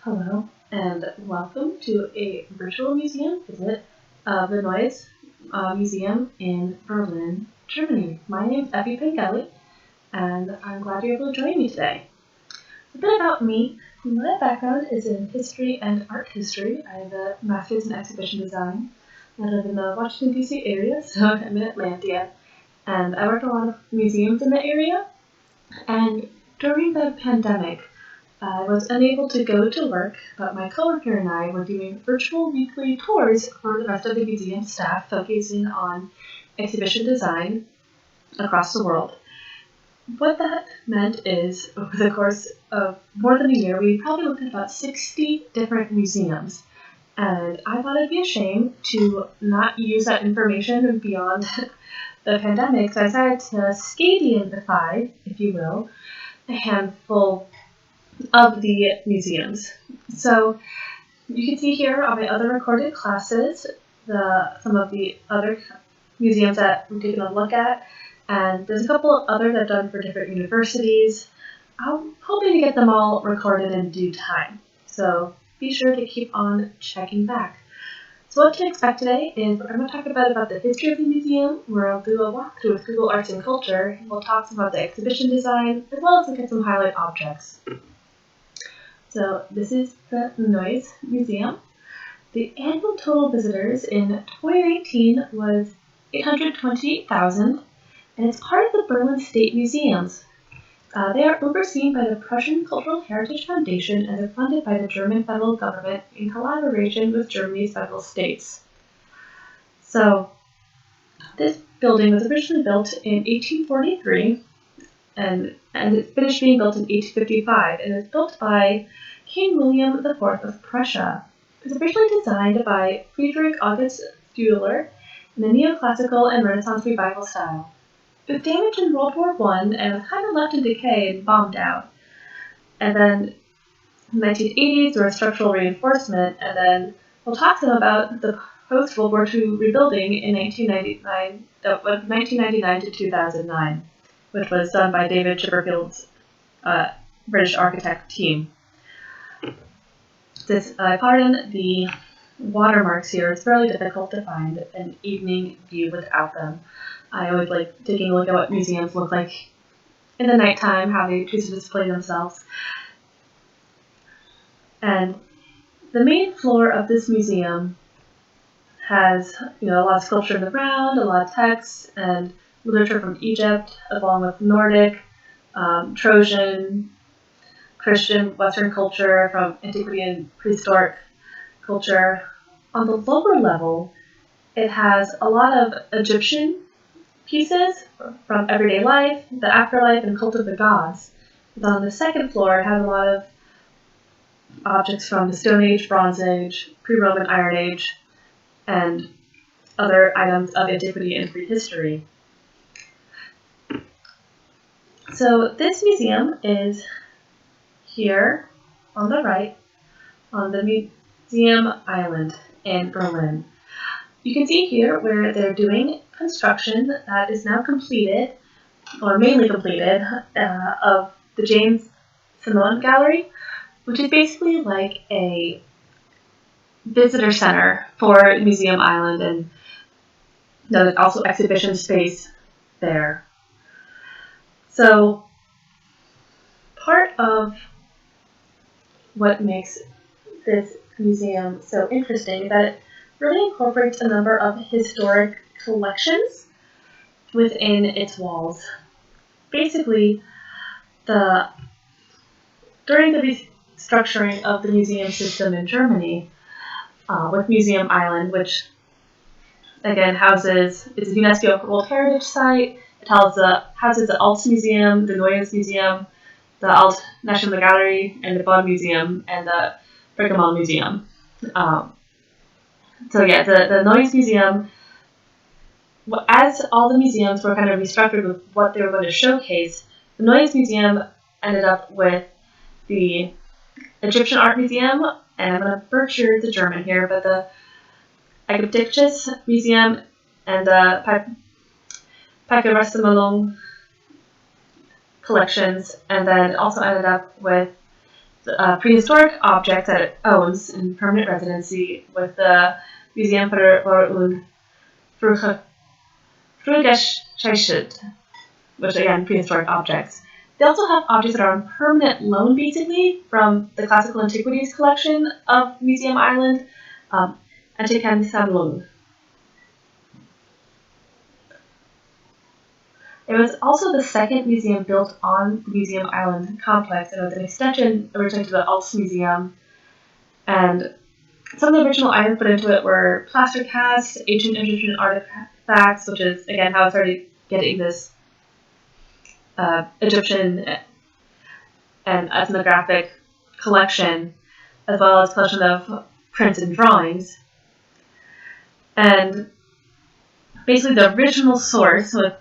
Hello, and welcome to a virtual museum visit of the Neues Museum in Berlin, Germany. My name is Epy Pengelly, and I'm glad you're able to join me today. A bit about me. My background is in history and art history. I have a master's in exhibition design. I live in the Washington, D.C. area, so I'm in Atlanta, and I work at a lot of museums in the area. And during the pandemic, I was unable to go to work, but my coworker and I were doing virtual weekly tours for the rest of the museum staff, focusing on exhibition design across the world. What that meant is, over the course of more than a year, we probably looked at about 60 different museums. And I thought it'd be a shame to not use that information beyond the pandemic, so I decided to scadianify, if you will, a handful of the museums. So you can see here on my other recorded classes some of the other museums that we've taken a look at, and there's a couple of others I've done for different universities. I'm hoping to get them all recorded in due time, so be sure to keep on checking back. So what to expect today is I'm going to talk about the history of the museum, where I'll do a walkthrough with Google Arts and Culture, and we'll talk about the exhibition design, as well as look at some highlight objects. So this is the Neues Museum. The annual total visitors in 2019 was 828,000, and it's part of the Berlin State Museums. They are overseen by the Prussian Cultural Heritage Foundation, and they're funded by the German federal government in collaboration with Germany's federal states. So this building was originally built in 1843, and it finished being built in 1855, and it was built by King William IV of Prussia. It was originally designed by Friedrich August Stühler in the neoclassical and Renaissance revival style. It was damaged in World War I and was kind of left in decay and bombed out. And then in the 1980s, there was structural reinforcement, and then we'll talk to them about the post-World War II rebuilding in 1999 to 2009, which was done by David Chipperfield's British architect team. Pardon the watermarks here. It's fairly difficult to find an evening view without them. I always like taking a look at what museums look like in the nighttime, how they choose to display themselves. And the main floor of this museum has a lot of sculpture in the ground, a lot of texts, and literature from Egypt, along with Nordic, Trojan, Christian, Western culture from antiquity and prehistoric culture. On the lower level, it has a lot of Egyptian pieces from everyday life, the afterlife, and cult of the gods. And on the second floor, it has a lot of objects from the Stone Age, Bronze Age, pre-Roman Iron Age, and other items of antiquity and prehistory. So this museum is here on the right on the Museum Island in Berlin. You can see here where they're doing construction that is now completed, or mainly completed, of the James Simon Gallery, which is basically like a visitor center for Museum Island, and there's also exhibition space there. So part of what makes this museum so interesting is that it really incorporates a number of historic collections within its walls. Basically, during the restructuring of the museum system in Germany, with Museum Island, which again is a UNESCO World Heritage Site. It houses the Alt Museum, the Neues Museum, the Alt National Gallery, and the Bonn Museum, and the Pergamon Museum. The Neues Museum, as all the museums were kind of restructured with what they were going to showcase, the Neues Museum ended up with the Egyptian Art Museum, and I'm going to butcher the German here, but the Ägyptisches Museum and the Packerasammlung collections, and then also ended up with prehistoric objects that it owns in permanent residency with the Museum für Vor- und Frühgeschichte, which again, prehistoric objects. They also have objects that are on permanent loan, basically, from the Classical Antiquities collection of Museum Island, Antikensammlung. It was also the second museum built on the Museum Island complex. It was an extension originally to the Alts Museum, and some of the original items put into it were plaster casts, ancient Egyptian artifacts, which is, again, how it started getting this Egyptian and ethnographic collection, as well as collection of prints and drawings. And basically the original source, with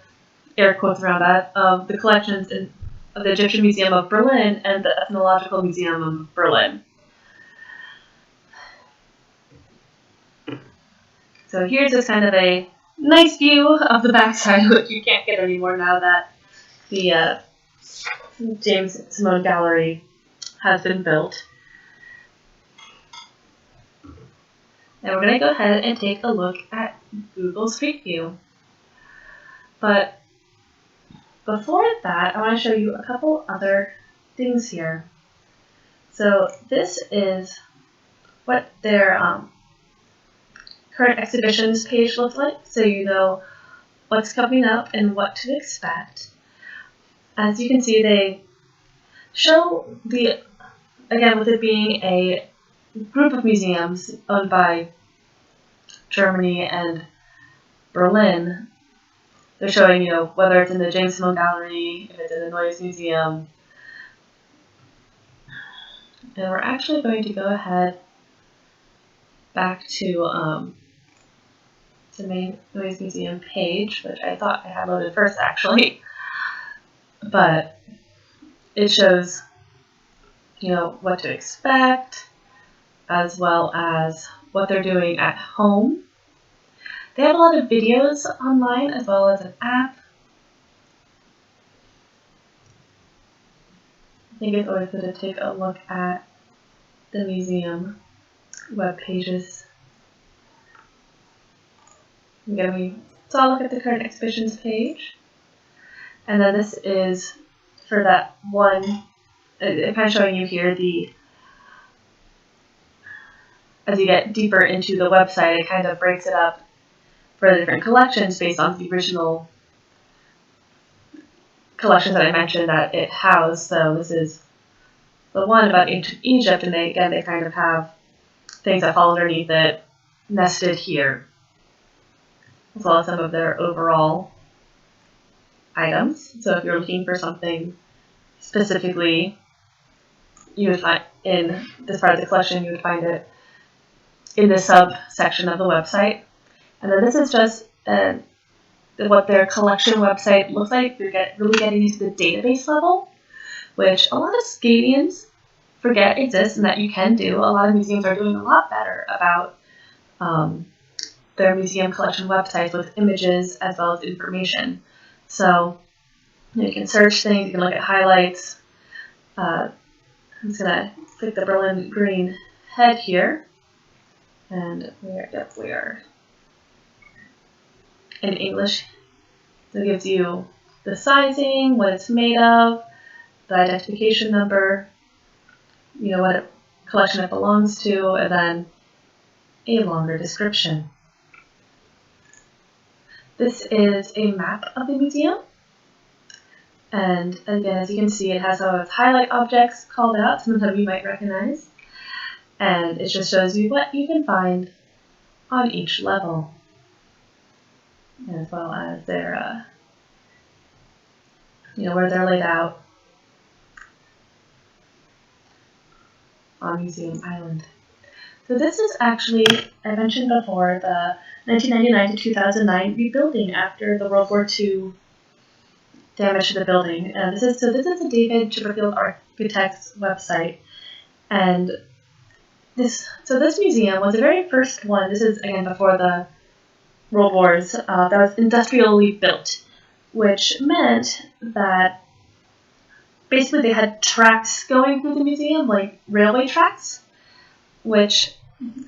air quotes around that, of the collections of the Egyptian Museum of Berlin and the Ethnological Museum of Berlin. So here's just kind of a nice view of the backside, which you can't get anymore now that the James Simone Gallery has been built. Now we're going to go ahead and take a look at Google Street View. But before that, I want to show you a couple other things here. So this is what their current exhibitions page looks like, so you know what's coming up and what to expect. As you can see, they show again, with it being a group of museums owned by Germany and Berlin, they're showing, whether it's in the James Simone Gallery, if it's in the Neues Museum. And we're actually going to go ahead back to the main Neues Museum page, which I thought I had loaded first, actually. But it shows, what to expect, as well as what they're doing at home. They have a lot of videos online, as well as an app. I think it's always good to take a look at the museum web pages. Again, we saw a look at the current exhibitions page. And then this is for that one, I'm kind of showing you here as you get deeper into the website, it kind of breaks it up for the different collections based on the original collections that I mentioned that it housed. So this is the one about ancient Egypt, and they kind of have things that fall underneath it nested here, as well as some of their overall items. So if you're looking for something specifically, you would find in this part of the collection, you would find it in the subsection of the website. And then this is just what their collection website looks like. You're really getting into the database level, which a lot of Scadians forget exists and that you can do. A lot of museums are doing a lot better about their museum collection websites with images as well as information. So you can search things, you can look at highlights. I'm just going to click the Berlin green head here. And we are in English. So it gives you the sizing, what it's made of, the identification number, what collection it belongs to, and then a longer description. This is a map of the museum. And again, as you can see, it has all its highlight objects called out, some of them you might recognize. And it just shows you what you can find on each level, as well as their, where they're laid out on Museum Island. So this is actually, I mentioned before, the 1999 to 2009 rebuilding after the World War II damage to the building. This is a David Chipperfield Architects website, and this museum was the very first one. This is again before the World Wars. That was industrially built, which meant that basically they had tracks going through the museum, like railway tracks, which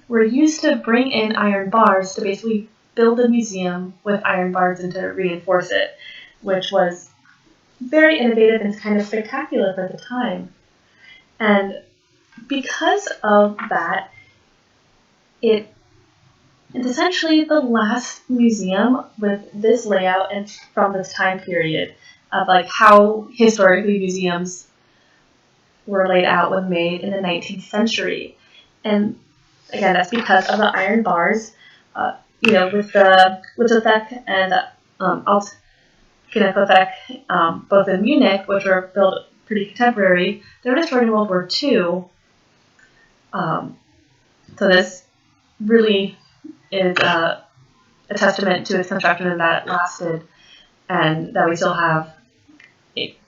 were used to bring in iron bars to basically build the museum with iron bars and to reinforce it, which was very innovative and kind of spectacular for the time. And because of that, it's essentially the last museum with this layout and from this time period of like how historically museums were laid out when made in the 19th century. And again, that's because of the iron bars. With the Litzethek and Alt-Pinakothek, both in Munich, which were built pretty contemporary, they were destroyed in World War II. So this really is a testament to its construction and that it lasted, and that we still have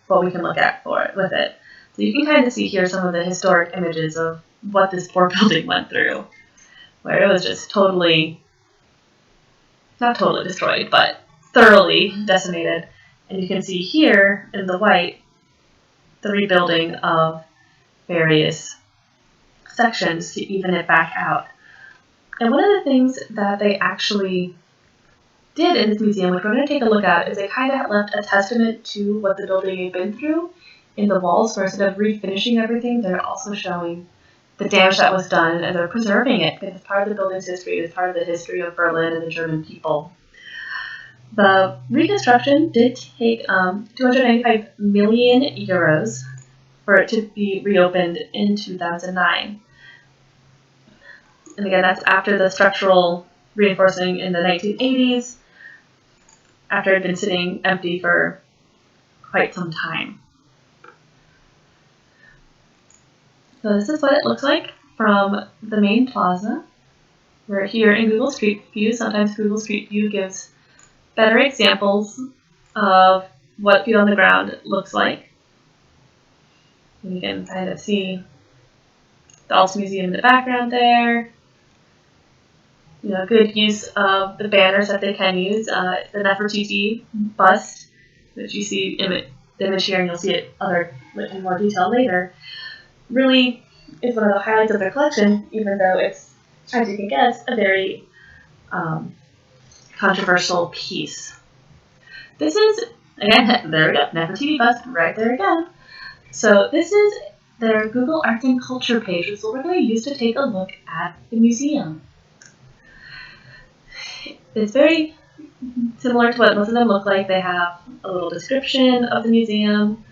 what we can look at for it with it. So you can kind of see here some of the historic images of what this poor building went through, where it was just not totally destroyed, but thoroughly decimated. And you can see here in the white the rebuilding of various sections to even it back out. And one of the things that they actually did in this museum, which we're going to take a look at, is they kind of left a testament to what the building had been through in the walls, where instead of refinishing everything, they're also showing the damage that was done, and they're preserving it because it's part of the building's history, it's part of the history of Berlin and the German people. The reconstruction did take 295 million euros for it to be reopened in 2009. And again, that's after the structural reinforcing in the 1980s, after it had been sitting empty for quite some time. So this is what it looks like from the main plaza. We're here in Google Street View. Sometimes Google Street View gives better examples of what feet on the ground looks like. You can kind of see the Alt Museum in the background there. Good use of the banners that they can use. The Nefertiti Bust, which you see in the image here, and you'll see it in more detail later, really is one of the highlights of their collection, even though it's, as you can guess, a very controversial piece. This is, again, there we go, Nefertiti Bust right there again. So this is their Google Arts and Culture page, which is what we're going to use to take a look at the museum. It's very similar to what most of them look like. They have a little description of the museum.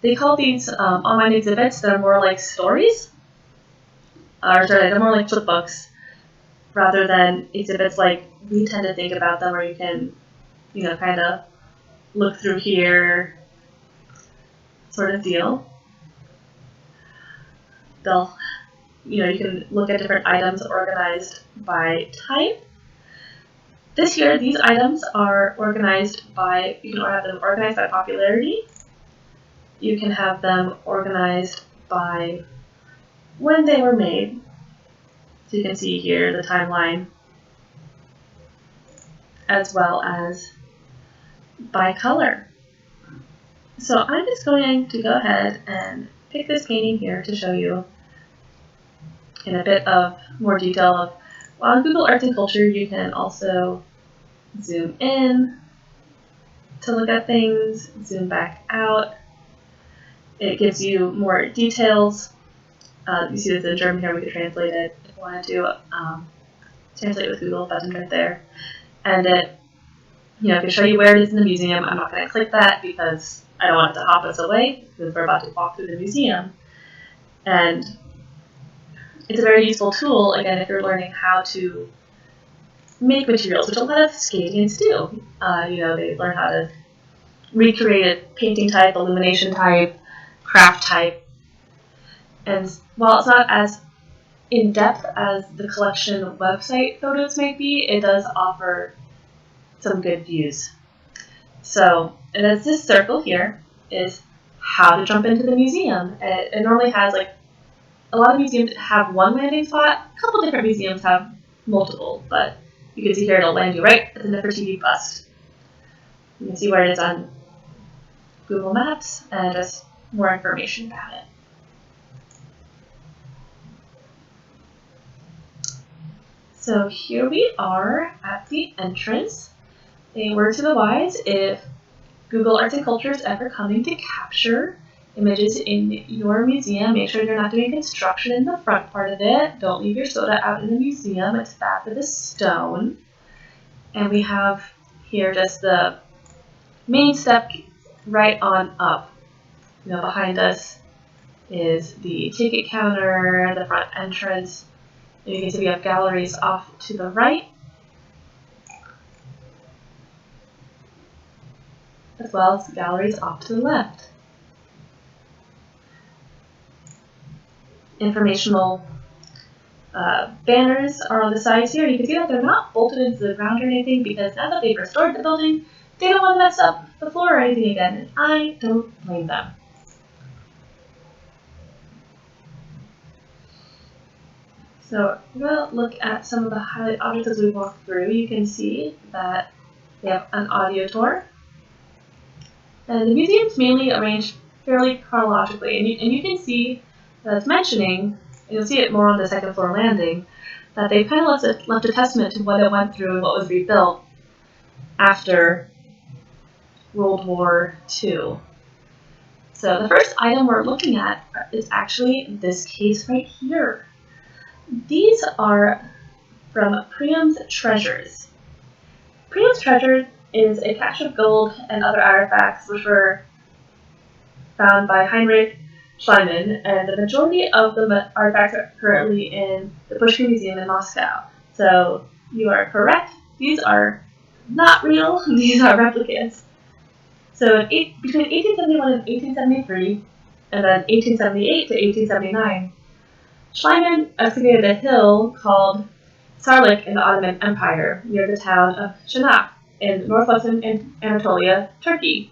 They call these online exhibits that are more like stories, they're more like flipbooks, rather than exhibits like we tend to think about them, where you can, kind of look through here, sort of deal. You can look at different items organized by type. This year, these items are organized by, you can have them organized by popularity. You can have them organized by when they were made. So you can see here the timeline, as well as by color. So I'm just going to go ahead and pick this painting here to show you in a bit of more detail of, on Google Arts and Culture, you can also zoom in to look at things, zoom back out. It gives you more details. You see this in German here, we could translate it if you wanted to. Translate with Google button right there. And it, can show you where it is in the museum. I'm not going to click that because I don't want it to hop us away, because we're about to walk through the museum. And it's a very useful tool, again, if you're learning how to make materials, which a lot of Scadians do. They learn how to recreate a painting type, illumination type, craft type. And while it's not as in-depth as the collection website photos might be, it does offer some good views. So, and as this circle here is how to jump into the museum. It normally has, a lot of museums have one landing spot. A couple different museums have multiple, but you can see here it'll land you right at the Nefertiti Bust. You can see where it is on Google Maps, and just more information about it. So here we are at the entrance. A word to the wise, if Google Arts and Culture is ever coming to capture images in your museum, make sure you're not doing construction in the front part of it. Don't leave your soda out in the museum. It's bad for the stone. And we have here just the main step right on up. Behind us is the ticket counter, the front entrance. And you can see we have galleries off to the right, as well as galleries off to the left. Informational banners are on the sides here. You can see that they're not bolted into the ground or anything because now that they've restored the building, they don't want to mess up the floor or anything again, and I don't blame them. So we'll look at some of the highlight objects as we walk through. You can see that we have an audio tour. And the museum's mainly arranged fairly chronologically, and you can see that it's mentioning, and you'll see it more on the second floor landing, that they kind of left a testament to what it went through and what was rebuilt after World War II. So the first item we're looking at is actually this case right here. These are from Priam's Treasures. Priam's Treasures is a cache of gold and other artifacts which were found by Heinrich Schliemann, and the majority of the artifacts are currently in the Pushkin Museum in Moscow. So you are correct, these are not real, these are replicas. So between 1871 and 1873, and then 1878 to 1879, Schliemann excavated a hill called Sarlik in the Ottoman Empire near the town of Şırnak in northwestern Anatolia, Turkey.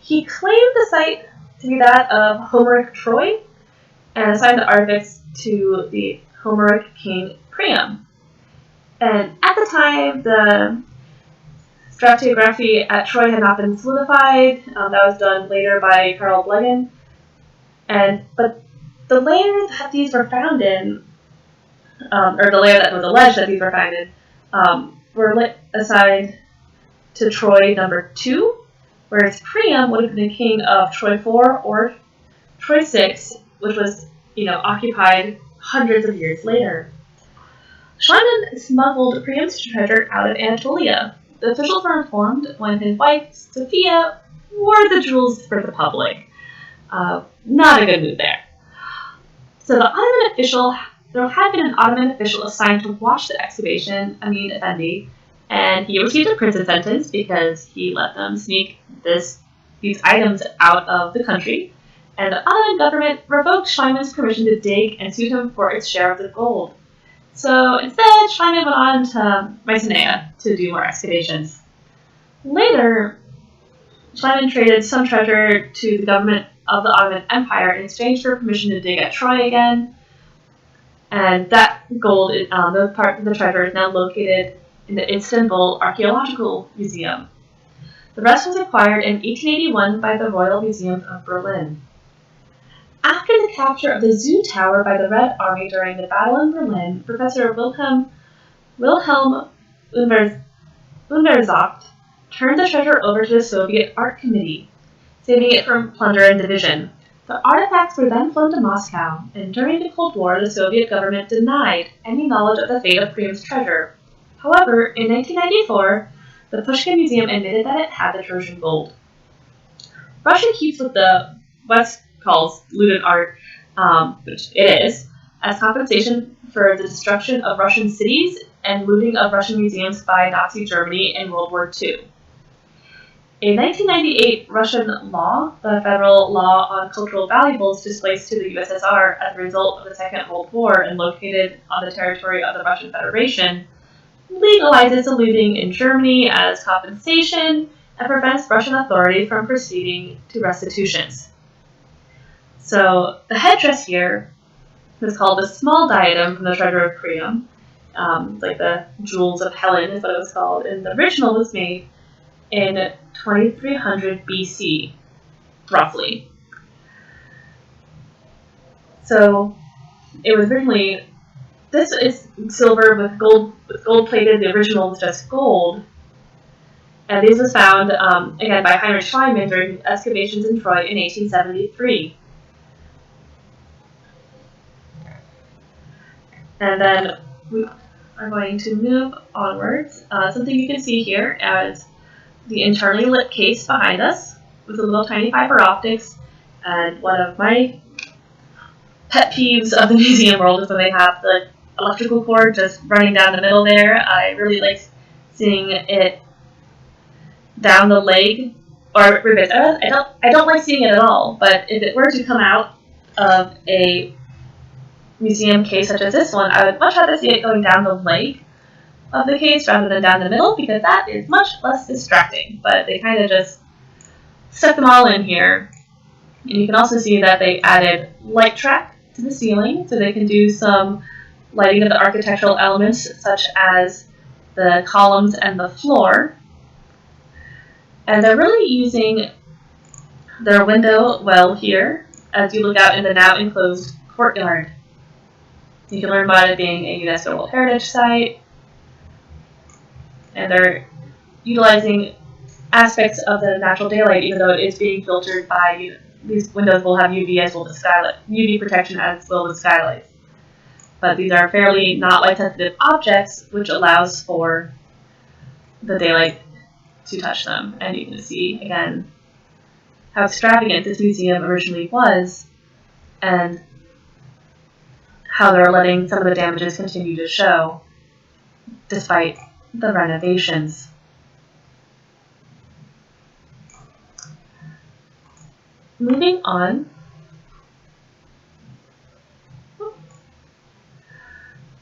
He claimed the site to be that of Homeric Troy and assigned the artifacts to the Homeric king Priam. And at the time, the stratigraphy at Troy had not been solidified. That was done later by Karl Blegen. But the layer that these were found in, or the layer that was alleged that these were found in, were assigned to Troy number 2, whereas Priam would have been the king of Troy 4 or Troy 6, which was, occupied hundreds of years later. Schliemann smuggled Priam's treasure out of Anatolia. The officials were informed when his wife, Sophia, wore the jewels for the public. Not a good move there. So there had been an Ottoman official assigned to watch the excavation, Amin Effendi, and he received a prison sentence because he let them sneak these items out of the country, and the Ottoman government revoked Schliemann's permission to dig and sued him for its share of the gold. So instead, Schliemann went on to Mycenae to do more excavations. Later, Schliemann traded some treasure to the government of the Ottoman Empire in exchange for permission to dig at Troy again. And that gold, the part of the treasure, is now located in the Istanbul Archaeological Museum. The rest was acquired in 1881 by the Royal Museum of Berlin. After the capture of the Zoo Tower by the Red Army during the battle in Berlin, Professor Wilhelm Unversacht turned the treasure over to the Soviet Art Committee, saving it from plunder and division. The artifacts were then flown to Moscow, and during the Cold War, the Soviet government denied any knowledge of the fate of Priam's treasure. However, in 1994, the Pushkin Museum admitted that it had the Trojan gold. Russia keeps what the West calls looted art, which it is, as compensation for the destruction of Russian cities and looting of Russian museums by Nazi Germany in World War II. In 1998, Russian law, the Federal Law on Cultural Valuables, displaced to the USSR as a result of the Second World War and located on the territory of the Russian Federation, legalizes the looting in Germany as compensation and prevents Russian authorities from proceeding to restitutions. So the headdress here is called the small diadem from the treasure of Priam, like the jewels of Helen is what it was called, and the original was made in 2300 BC, roughly. So it was originally, this is silver with gold plated. The original was just gold. And this was found, again, by Heinrich Schliemann during excavations in Troy in 1873. And then we are going to move onwards. Something you can see here as the internally lit case behind us with the little tiny fiber optics. And one of my pet peeves of the museum world is when they have the electrical cord just running down the middle there. I really like seeing it down the leg, or rivets. I don't like seeing it at all, but if it were to come out of a museum case such as this one, I would much rather see it going down the leg of the case rather than down the middle, because that is much less distracting. But they kind of just stuck them all in here. And you can also see that they added light track to the ceiling, so they can do some lighting of the architectural elements, such as the columns and the floor. And they're really using their window well here as you look out in the now enclosed courtyard. You can learn about it being a UNESCO World Heritage Site, and they're utilizing aspects of the natural daylight, even though it is being filtered by, these windows will have UV as well as skylight, UV protection as well as skylights. But these are fairly not light sensitive objects, which allows for the daylight to touch them. And you can see again how extravagant this museum originally was, and how they're letting some of the damages continue to show despite the renovations. Moving on,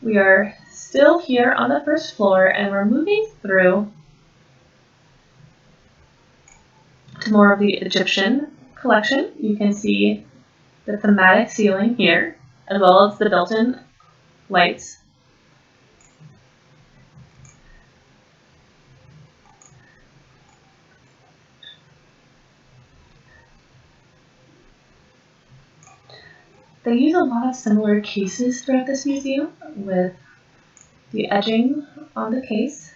we are still here on the first floor, and we're moving through to more of the Egyptian collection. You can see the thematic ceiling here, as well as the built-in lights. They use a lot of similar cases throughout this museum with the edging on the case.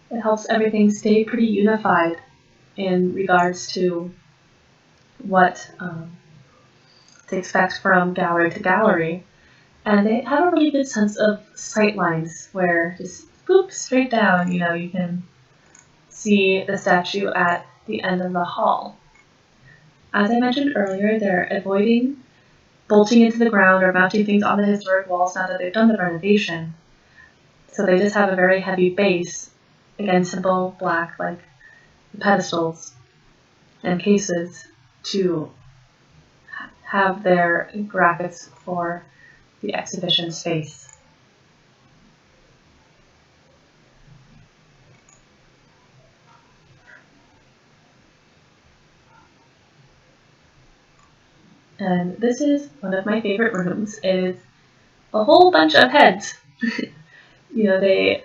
It helps everything stay pretty unified in regards to what to expect from gallery to gallery. And they have a really good sense of sight lines where just boop, straight down, you can see the statue at the end of the hall. As I mentioned earlier, they're avoiding bolting into the ground or mounting things on the historic walls now that they've done the renovation. So they just have a very heavy base, again simple black like the pedestals and cases to have their graphics for the exhibition space. And this is one of my favorite rooms. It is a whole bunch of heads. They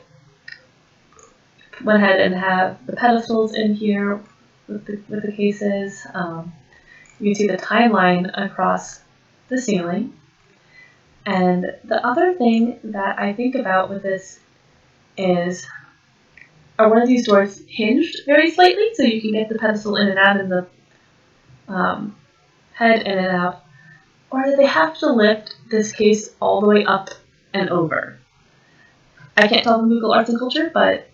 went ahead and have the pedestals in here with the cases. You can see the timeline across the ceiling. And the other thing that I think about with this is, are one of these doors hinged very slightly so you can get the pedestal in and out and the head in and out? Or do they have to lift this case all the way up and over? I can't tell from Google Arts and Culture, but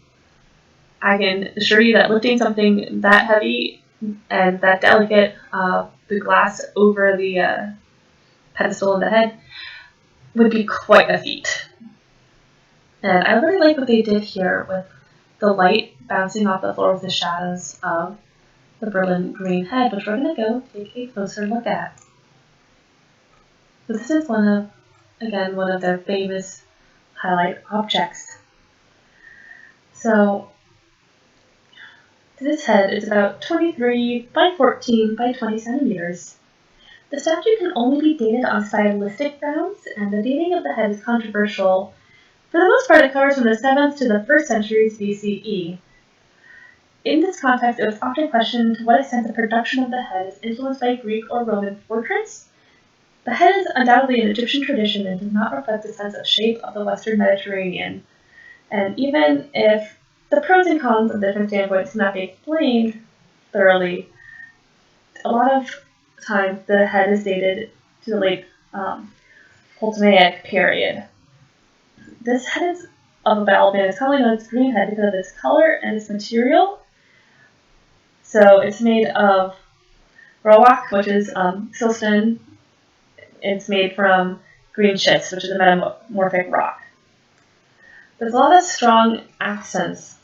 I can assure you that lifting something that heavy and that delicate, the glass over the pedestal and the head, would be quite a feat. And I really like what they did here with the light bouncing off the floor with the shadows of the Berlin green head, which we're going to go take a closer look at. So this is one of their famous highlight objects. So this head is about 23 by 14 by 20 centimeters. The statue can only be dated on stylistic grounds, and the dating of the head is controversial. For the most part, it covers from the 7th to the 1st centuries BCE. In this context, it was often questioned to what extent the production of the head is influenced by Greek or Roman portraits, The head is undoubtedly an Egyptian tradition and does not reflect the sense of shape of the Western Mediterranean. And even if the pros and cons of different standpoints cannot be explained thoroughly, a lot of times the head is dated to the late Ptolemaic period. This head is of a battle band is commonly known as green head because of its color and its material. So it's made of rock, which is siltstone. It's made from green schist, which is a metamorphic rock. There's a lot of strong accents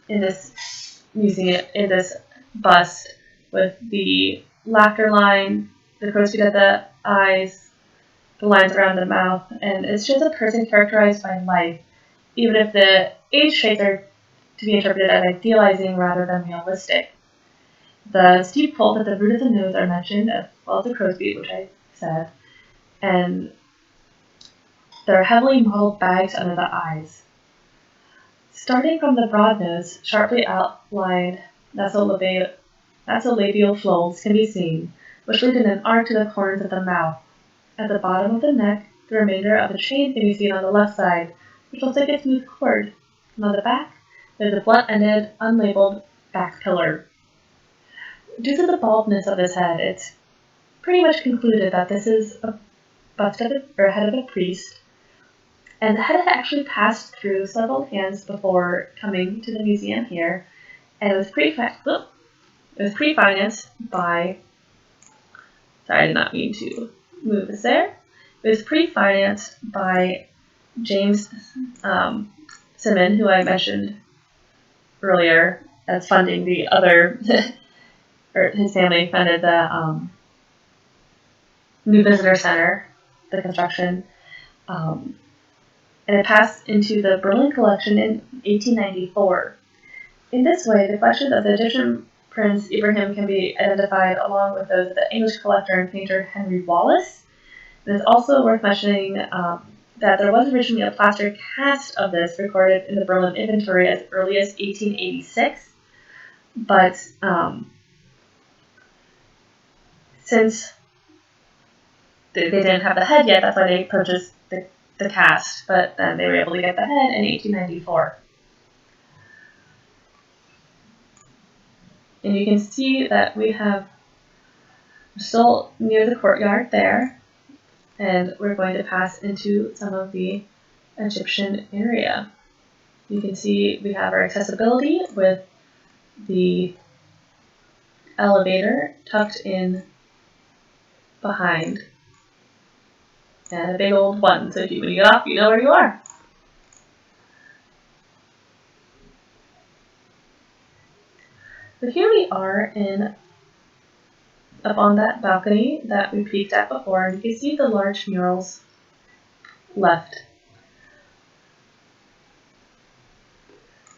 in this museum, in this bust, with the laughter line, the crow's feet at the eyes, the lines around the mouth, and it's just a person characterized by life, even if the age traits are to be interpreted as idealizing rather than realistic. The steep fold at the root of the nose are mentioned, as well as the crow's feet, which I said, and there are heavily modeled bags under the eyes. Starting from the broad nose, sharply outlined nasolabial folds can be seen, which lead in an arc to the corners of the mouth. At the bottom of the neck, the remainder of the chain can be seen on the left side, which looks like a smooth cord. And on the back, there's a blunt-ended, unlabeled back pillar. Due to the baldness of his head, it's pretty much concluded that this is a bust of or head of a priest, and the head had actually passed through several hands before coming to the museum here, and it was pre-financed by. Sorry, I did not mean to move this there. It was pre-financed by James Simon, who I mentioned earlier as funding the other, or his family funded the new visitor center, the construction, and it passed into the Berlin collection in 1894. In this way, the collections of the Egyptian Prince Ibrahim can be identified along with those of the English collector and painter Henry Wallace. And it's also worth mentioning that there was originally a plaster cast of this recorded in the Berlin inventory as early as 1886, but since they didn't have the head yet, that's why they purchased the cast, but then they were able to get the head in 1894. And you can see that we're still near the courtyard there, and we're going to pass into some of the Egyptian area. You can see we have our accessibility with the elevator tucked in behind, and a big old one, so when you get off, you know where you are. So here we are up on that balcony that we peeked at before, and you can see the large murals left.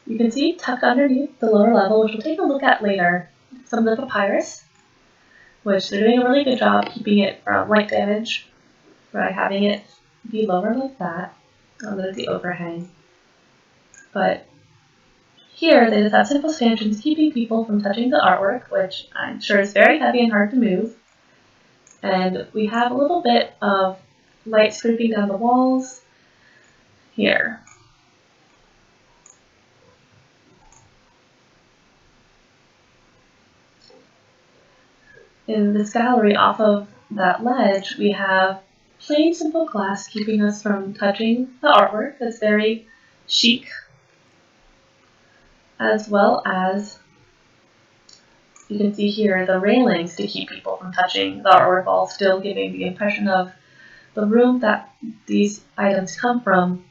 You can see tucked underneath the lower level, which we'll take a look at later, some of the papyrus, which they're doing a really good job keeping it from light damage by having it be lower like that under the overhang. But here they just have simple stanchions keeping people from touching the artwork, which I'm sure is very heavy and hard to move. And we have a little bit of light scraping down the walls here. In this gallery off of that ledge, we have plain simple glass keeping us from touching the artwork that's very chic, as well as you can see here the railings to keep people from touching the artwork while still giving the impression of the room that these items come from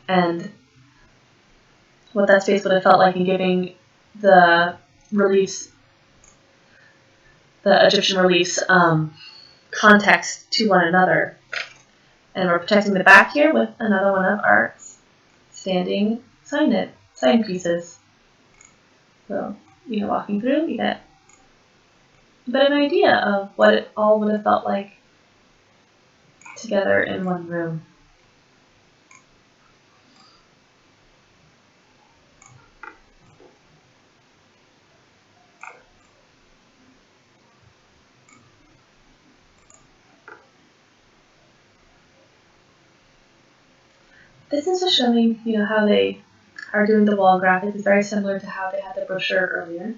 and what that space would have felt like in giving the reliefs, the Egyptian reliefs, context to one another. And we're protecting the back here with another one of our standing sign pieces. So, walking through, you get a bit of an idea of what it all would have felt like together in one room. this is just showing, how they are doing the wall graphics. It's very similar to how they had the brochure earlier.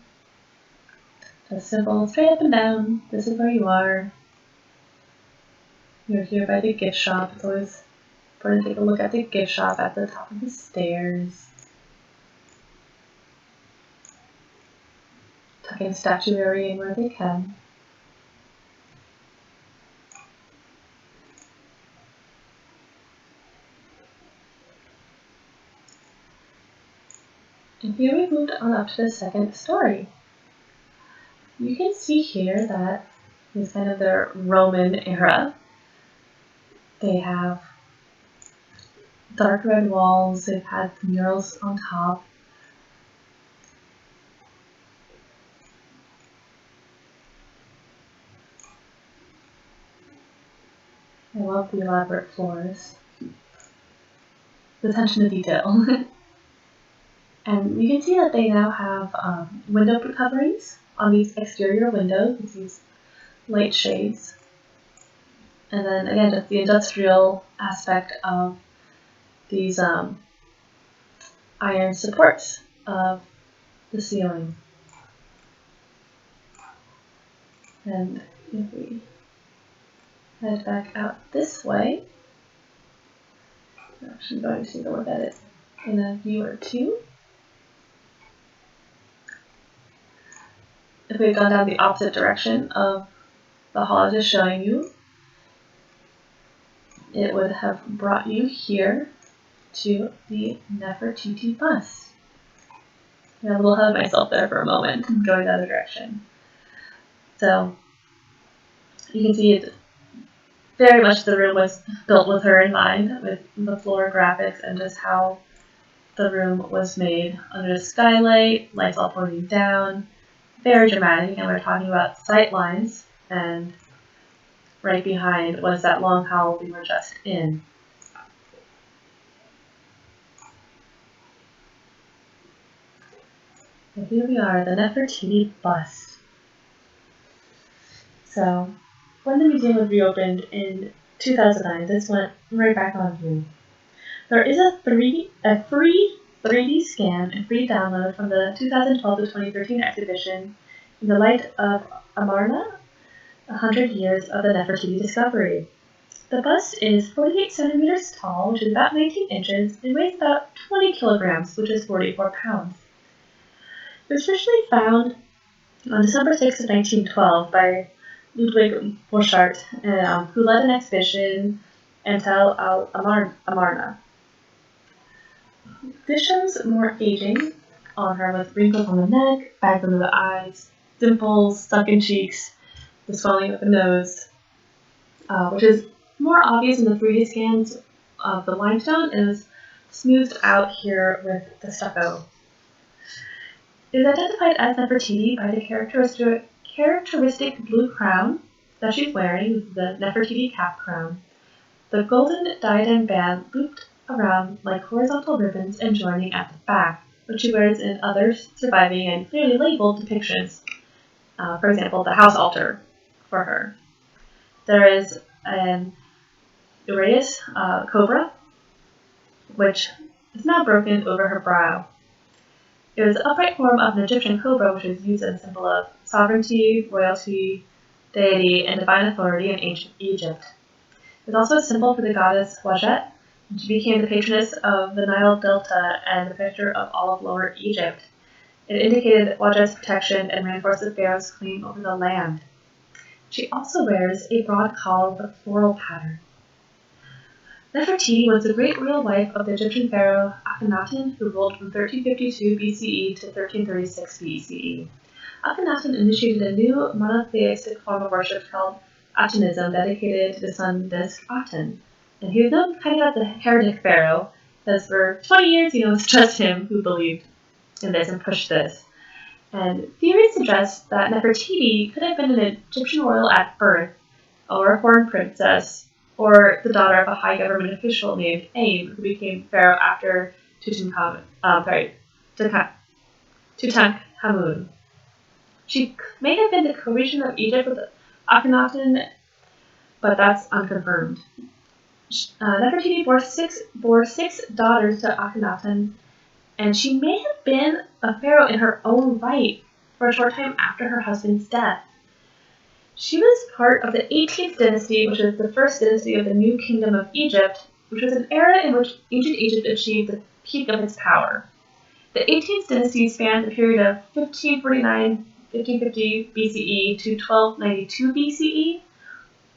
Just simple, straight up and down. This is where you are. You're here by the gift shop. It's always important to take a look at the gift shop at the top of the stairs. Tucking statuary in where they can. And here we've moved on up to the second story. You can see here that it's kind of their Roman era. They have dark red walls, they've had murals on top. I love the elaborate floors. The attention to detail. And you can see that they now have window coverings on these exterior windows with these light shades. And then again, just the industrial aspect of these iron supports of the ceiling. And if we head back out this way, I'm actually going to look at it in a view or two. If we had gone down the opposite direction of the hall I was just showing you, it would have brought you here to the Nefertiti Bust. I got a little ahead of myself there for a moment, going the other direction. So you can see it very much the room was built with her in mind, with the floor graphics and just how the room was made under the skylight, lights all pointing down. Very dramatic, and we're talking about sight lines, and right behind was that long hall we were just in. And here we are, the Nefertiti Bust. So, when the museum was reopened in 2009, this went right back on view. There is a free 3D scan and free download from the 2012 to 2013 exhibition in the light of Amarna, 100 years of the Nefertiti discovery. The bust is 48 centimeters tall, which is about 19 inches, and weighs about 20 kilograms, which is 44 pounds. It was originally found on December 6, 1912 by Ludwig Borchardt, who led an expedition in Tel Amarna. This shows more aging on her with wrinkles on the neck, bags under the eyes, dimples, sunken cheeks, the swelling of the nose, which is more obvious in the 3D scans of the limestone and is smoothed out here with the stucco. It is identified as Nefertiti by the characteristic blue crown that she's wearing, the Nefertiti cap crown. The golden diadem band looped around like horizontal ribbons and joining at the back, which she wears in other surviving and clearly labeled depictions. For example, the house altar for her. There is an Uraeus cobra, which is now broken over her brow. It was the upright form of an Egyptian cobra, which is used as a symbol of sovereignty, royalty, deity, and divine authority in ancient Egypt. It was also a symbol for the goddess Wajet, which became the patroness of the Nile Delta and the protector of all of Lower Egypt. It indicated Wajet's protection and reinforced the pharaoh's claim over the land. She also wears a broad collar with a floral pattern. Nefertiti was the great royal wife of the Egyptian pharaoh Akhenaten, who ruled from 1352 BCE to 1336 BCE. Akhenaten initiated a new monotheistic form of worship called Atonism, dedicated to the sun disk Aten. And he was known kind of as the heretic pharaoh, because for 20 years, it's just him who believed in this and pushed this. And theories suggest that Nefertiti could have been an Egyptian royal at birth, or a foreign princess, or the daughter of a high government official named Aim, who became pharaoh after Tutankhamun. She may have been the co-regent of Egypt with Akhenaten, but that's unconfirmed. Nefertiti bore six daughters to Akhenaten, and she may have been a pharaoh in her own right for a short time after her husband's death. She was part of the 18th dynasty, which was the first dynasty of the New Kingdom of Egypt, which was an era in which ancient Egypt achieved the peak of its power. The 18th dynasty spanned the period of 1550 BCE to 1292 BCE,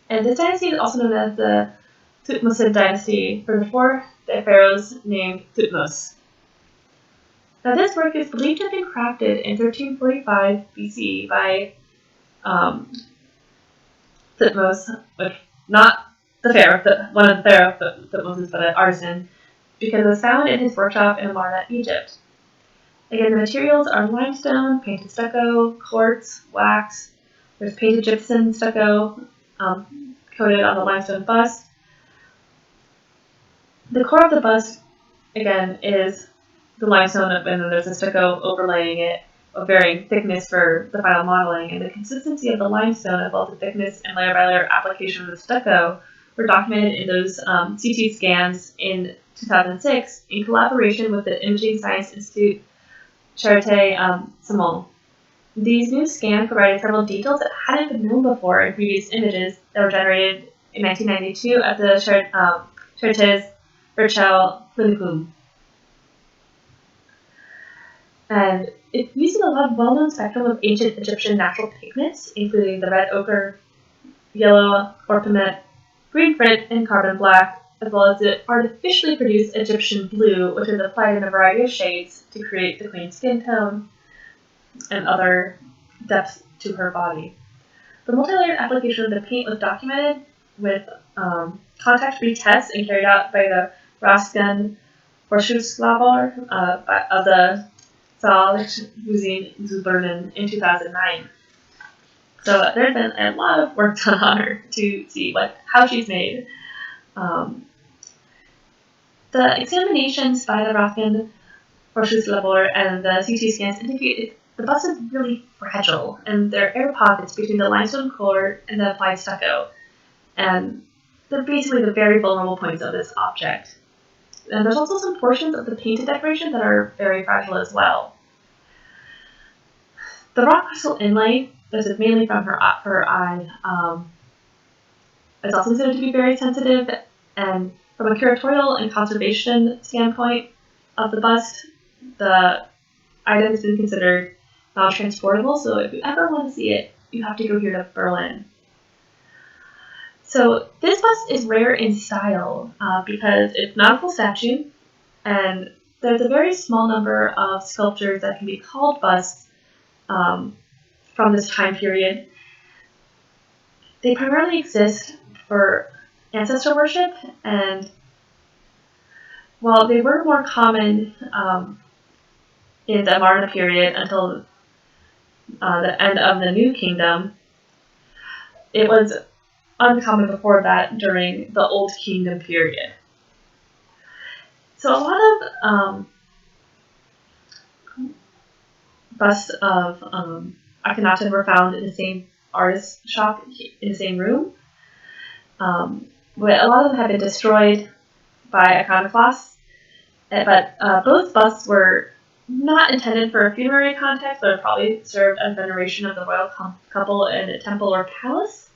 and this dynasty is also known as the Thutmose dynasty for the four pharaohs named Thutmose. Now, this work is believed to have been crafted in 1345 BCE by Thutmose, not the pharaoh, one of the pharaoh Thutmoses, but an artisan, because it was found in his workshop in Amarna, Egypt. Again, the materials are limestone, painted stucco, quartz, wax. There's painted gypsum stucco coated on the limestone bust. The core of the bust, again, is the limestone, and then there's a stucco overlaying it of varying thickness for the final modeling. And the consistency of the limestone, as well as the thickness and layer by layer application of the stucco, were documented in those CT scans in 2006 in collaboration with the Imaging Science Institute Charité Simon. These new scans provided several details that hadn't been known before in previous images that were generated in 1992 at the Charité's Virtual Clinicum. And it uses a lot of well-known spectrum of ancient Egyptian natural pigments, including the red ochre, yellow orpiment, green frit, and carbon black, as well as the artificially produced Egyptian blue, which is applied in a variety of shades to create the queen's skin tone and other depths to her body. The multi-layered application of the paint was documented with contact-free tests and carried out by the Raskan Forschuslabor of the Neues Museum zu Berlin in 2009. So there's been a lot of work done on her to see how she's made. The examinations by the Raskan Forschuslabor and the CT scans indicate the bust is really fragile, and there are air pockets between the limestone core and the applied stucco, and they're basically the very vulnerable points of this object. And there's also some portions of the painted decoration that are very fragile as well. The rock crystal inlay, this is mainly from her eye, is also considered to be very sensitive, and from a curatorial and conservation standpoint of the bust, the item has been considered non-transportable, so if you ever want to see it, you have to go here to Berlin. So this bust is rare in style because it's not a full statue, and there's a very small number of sculptures that can be called busts from this time period. They primarily exist for ancestor worship, and while they were more common in the Amarna period until the end of the New Kingdom, it was uncommon before that during the Old Kingdom period. So a lot of busts of Akhenaten were found in the same artist shop in the same room, but a lot of them have been destroyed by iconoclasts. But both busts were not intended for a funerary context, but probably served as veneration of the royal couple in a temple or palace.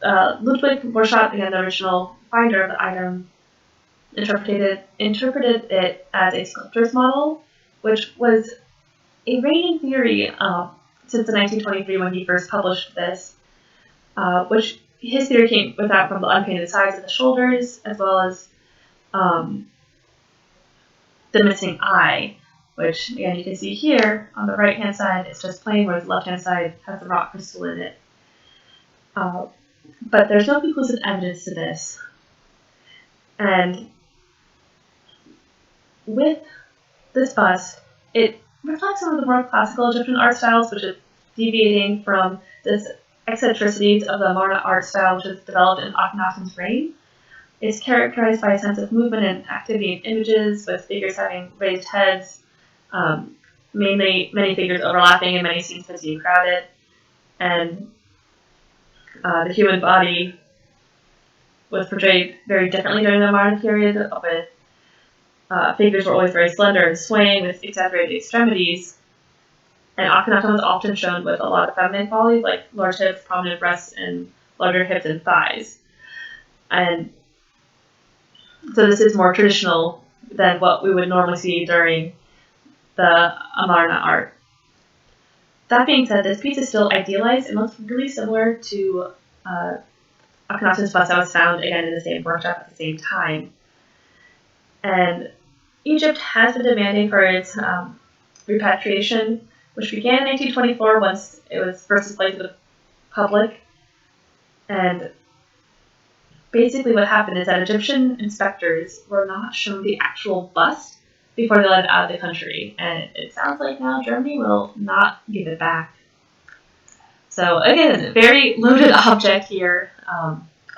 Ludwig Borchardt, again the original finder of the item, interpreted it as a sculptor's model, which was a reigning theory since the 1923 when he first published this, which his theory came with that from the unpainted sides of the shoulders, as well as the missing eye, which again you can see here on the right hand side it's just plain, whereas the left hand side has the rock crystal in it. But there's no conclusive evidence to this. And with this bust, it reflects some of the more classical Egyptian art styles, which is deviating from this eccentricities of the Amarna art style, which is developed in Akhenaten's reign. It's characterized by a sense of movement and activity in images, with figures having raised heads, mainly many figures overlapping and many scenes busy and crowded, and the human body was portrayed very differently during the modern period, with figures were always very slender and swaying with exaggerated extremities, and Akhenaten was often shown with a lot of feminine qualities, like large hips, prominent breasts, and larger hips and thighs. And so this is more traditional than what we would normally see during the Amarna art. That being said, this piece is still idealized and looks really similar to Akhenaten's bust that was found again in the same workshop at the same time. And Egypt has been demanding for its repatriation, which began in 1824 once it was first displayed to the public. And basically what happened is that Egyptian inspectors were not shown the actual bust before they let it out of the country. And it sounds like now Germany will not give it back. So again, very loaded object here.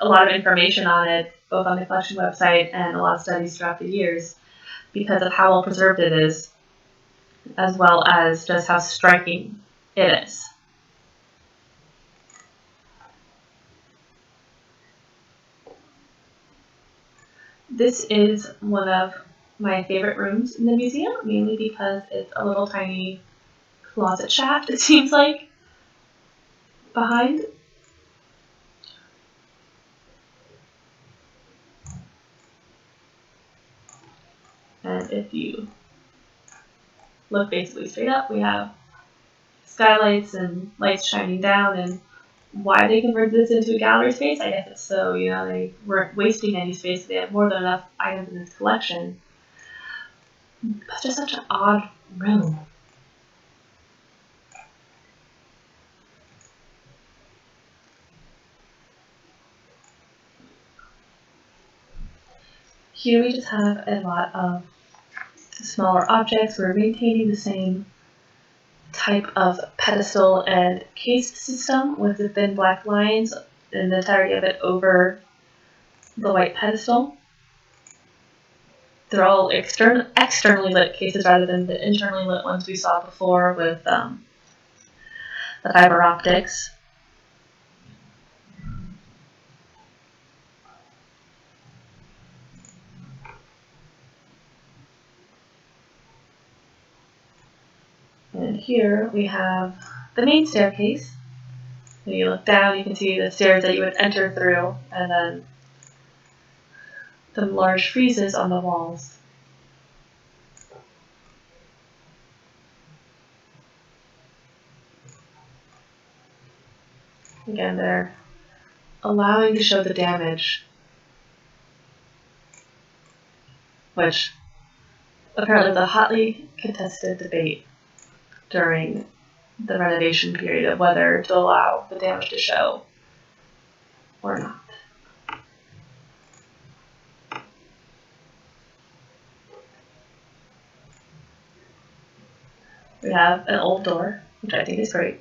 A lot of information on it, both on the collection website and a lot of studies throughout the years, because of how well preserved it is, as well as just how striking it is. This is one of my favorite rooms in the museum, mainly because it's a little tiny closet shaft, it seems like, behind. And if you look basically straight up, we have skylights and lights shining down. And why they converted this into a gallery space, I guess it's so, they weren't wasting any space. They had more than enough items in this collection. It's just such an odd room. Here we just have a lot of smaller objects. We're maintaining the same type of pedestal and case system with the thin black lines and the entirety of it over the white pedestal. They're all externally lit cases rather than the internally lit ones we saw before with the fiber optics. And here we have the main staircase. When you look down, you can see the stairs that you would enter through, and then some large friezes on the walls. Again, they're allowing to show the damage, which apparently was a hotly contested debate during the renovation period of whether to allow the damage to show or not. We have an old door, which I think is great.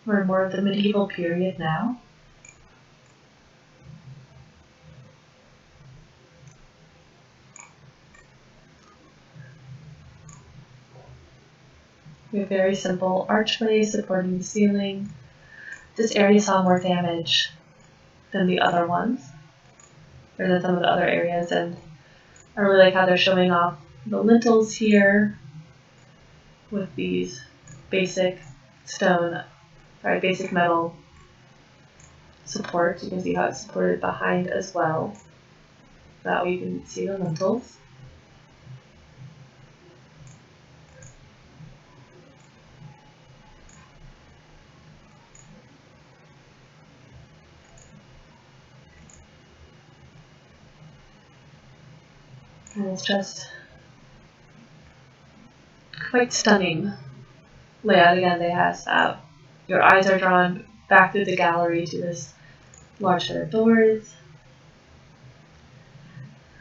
We're in more of the medieval period now. We have very simple archways supporting the ceiling. This area saw more damage than the other ones, or than some of the other areas, and I really like how they're showing off the lintels here with these basic metal supports. You can see how it's supported behind as well. That way you can see the lintels. And it's just quite stunning layout. Again, they have your eyes are drawn back through the gallery to this large set of doors.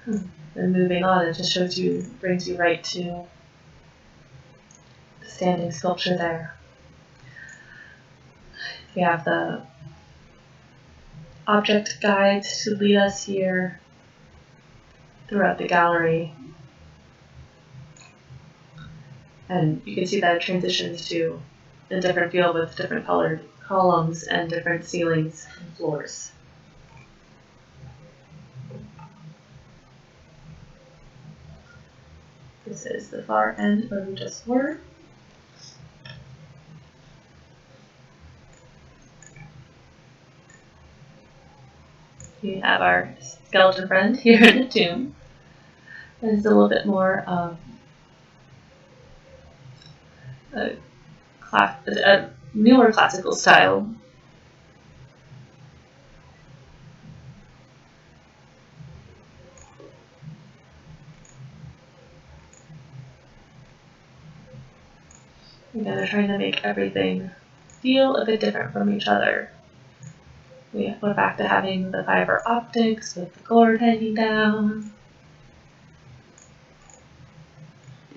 And moving on, it just brings you right to the standing sculpture there. We have the object guides to lead us here throughout the gallery. And you can see that it transitions to a different feel with different colored columns and different ceilings and floors. This is the far end where we just were. We have our skeleton friend here in the tomb. And it's a little bit more of a newer classical style. Again, they're trying to make everything feel a bit different from each other. We went back to having the fiber optics with the gourd hanging down.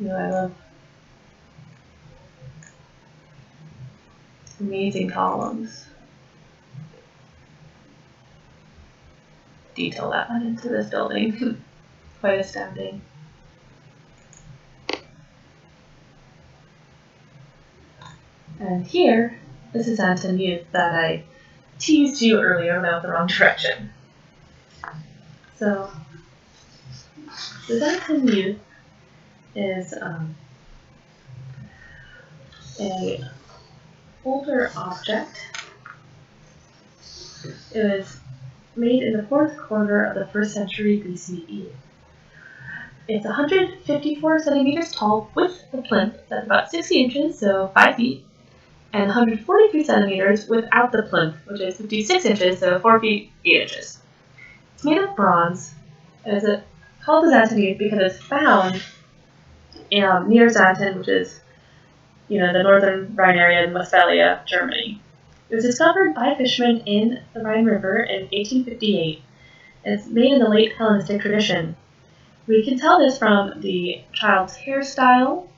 I love amazing columns. Detail that went into this building. Quite astounding. And here, this is Anton Youth that I teased you earlier about the wrong direction. So, the Anton Youth is a older object. It was made in the 4th quarter of the 1st century BCE. It's 154 centimeters tall with the plinth, that's about 60 inches, so 5 feet, and 143 centimeters without the plinth, which is 56 inches, so 4 feet, 8 inches. It's made of bronze, and it's called the Anton Youth because it's found near Xanten, which is, the northern Rhine area in Westphalia, Germany. It was discovered by fishermen in the Rhine River in 1858. It's made in the late Hellenistic tradition. We can tell this from the child's hairstyle,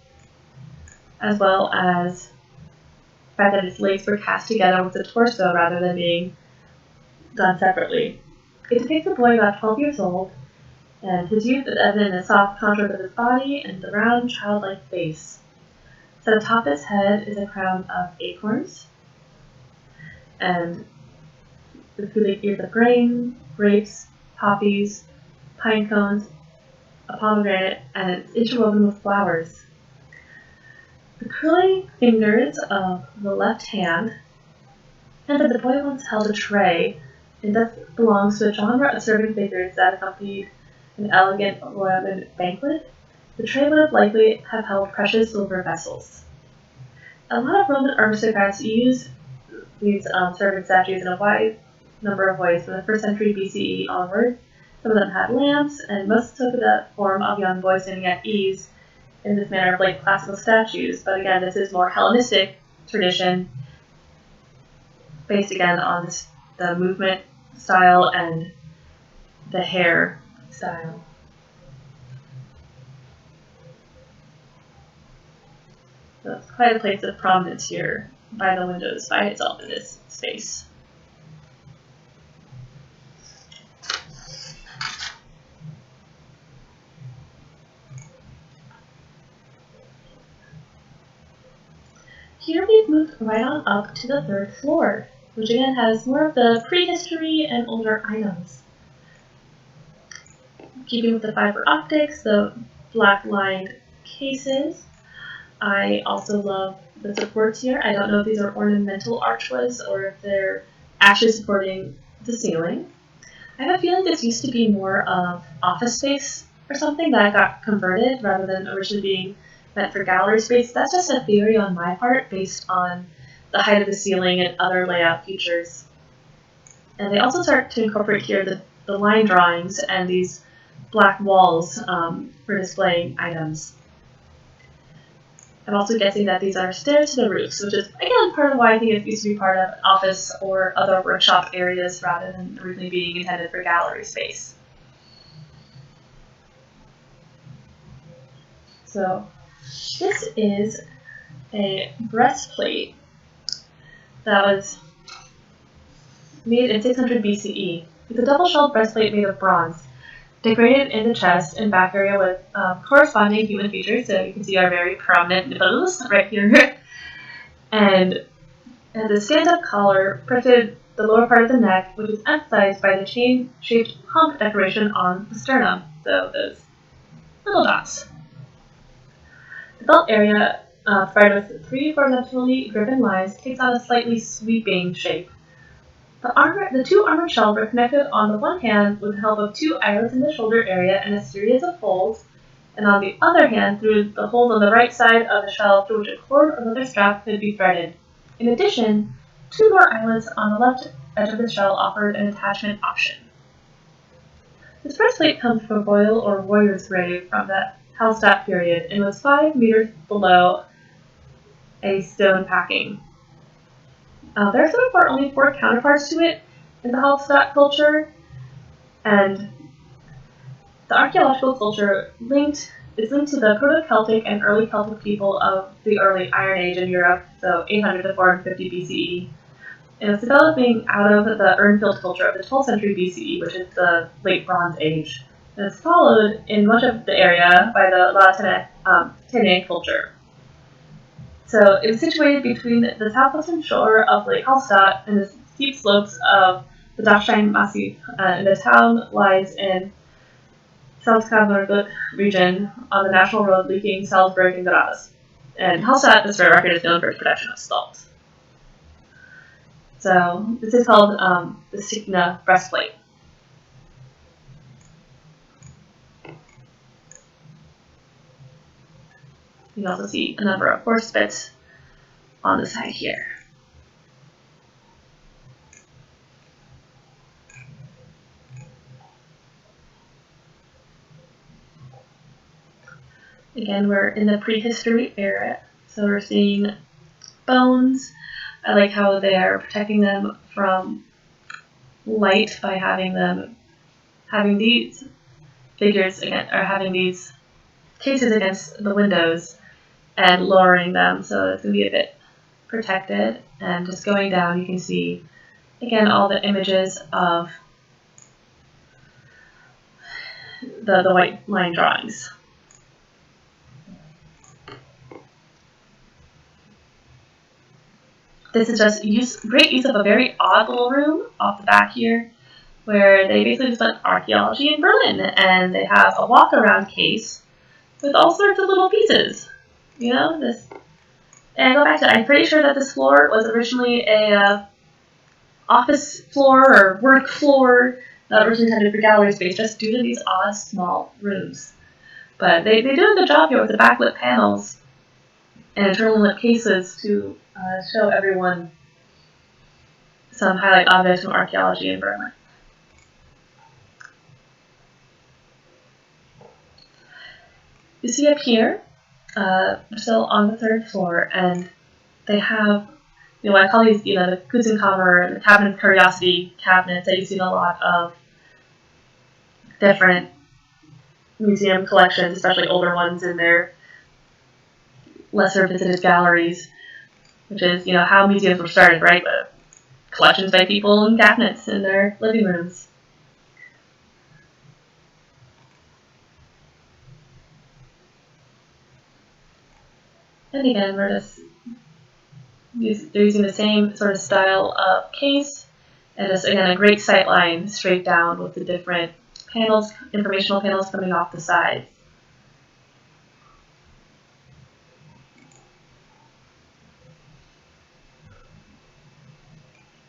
as well as the fact that its legs were cast together with the torso rather than being done separately. It depicts a boy about 12 years old, and his youth is evident in the soft contour of his body and the round, childlike face. So atop his head is a crown of acorns, and the food ears of grain, grapes, poppies, pine cones, a pomegranate, and it's interwoven with flowers. The curling fingers of the left hand, and that the boy once held a tray, and thus belongs to a genre of serving figures that accompanied an elegant royal banquet. The tray would likely have held precious silver vessels. A lot of Roman aristocrats used these servant statues in a wide number of ways from the 1st century BCE onward. Some of them had lamps, and most took the form of young boys sitting at ease in this manner of like classical statues. But again, this is more Hellenistic tradition, based again on the movement style and the hair style. So it's quite a place of prominence here by the windows by itself in this space. Here we've moved right on up to the 3rd floor, which again has more of the prehistory and older items. Keeping with the fiber optics, the black lined cases. I also love the supports here. I don't know if these are ornamental archways or if they're actually supporting the ceiling. I have a feeling this used to be more of office space or something that got converted rather than originally being meant for gallery space. That's just a theory on my part based on the height of the ceiling and other layout features. And they also start to incorporate here the line drawings and these black walls for displaying items. I'm also guessing that these are stairs to the roofs, which is, again, part of why I think it used to be part of office or other workshop areas rather than originally being intended for gallery space. So this is a breastplate that was made in 600 BCE. It's a double-shelled breastplate made of bronze, decorated in the chest and back area with corresponding human features. So you can see our very prominent nipples right here. and the stand-up collar printed the lower part of the neck, which is emphasized by the chain-shaped hump decoration on the sternum, so those little dots. The belt area, provided with 3 horizontally driven lines, takes on a slightly sweeping shape. The 2 armored shells are connected on the one hand with the help of 2 eyelets in the shoulder area and a series of holes, and on the other hand through the holes on the right side of the shell through which a cord or leather strap could be threaded. In addition, 2 more eyelets on the left edge of the shell offered an attachment option. This breastplate comes from a royal or warrior's grave from the Hallstatt period and was 5 meters below a stone packing. There are so far only 4 counterparts to it in the Hallstatt culture, and the archaeological culture is linked to the Proto-Celtic and early Celtic people of the early Iron Age in Europe, so 800 to 450 BCE. And it's developing out of the Urnfield culture of the 12th century BCE, which is the late Bronze Age. And it's followed in much of the area by the Latinic culture. So it was situated between the southwestern shore of Lake Hallstatt and the steep slopes of the Dachstein Massif, and the town lies in Salzkammergut region on the national road linking Salzburg and Graz. And Hallstatt, just for the record, is known for its production of skulls. So this is called the Signa breastplate. You can also see a number of horse bits on the side here. Again, we're in the prehistory era, so we're seeing bones. I like how they are protecting them from light by having these figures having these cases against the windows and lowering them, so it's going to be a bit protected. And just going down, you can see again all the images of the white line drawings. This is just great use of a very odd little room off the back here, where they basically just went archaeology in Berlin, and they have a walk-around case with all sorts of little pieces. You know, this. And go back to, I'm pretty sure that this floor was originally a office floor or work floor, not originally intended for gallery space, just due to these odd small rooms. But they do a good job here with the backlit panels and internally lit cases to show everyone some highlight objects from archaeology in Berlin. You see up here, still on the 3rd floor, and they have, I call these, the Kutzenkammer, the cabinet of curiosity cabinets that you see in a lot of different museum collections, especially older ones in their lesser visited galleries, which is, how museums were started, right? With collections by people in cabinets in their living rooms. And again, they're using the same sort of style of case, and just, again, a great sight line straight down with the different panels, informational panels coming off the sides.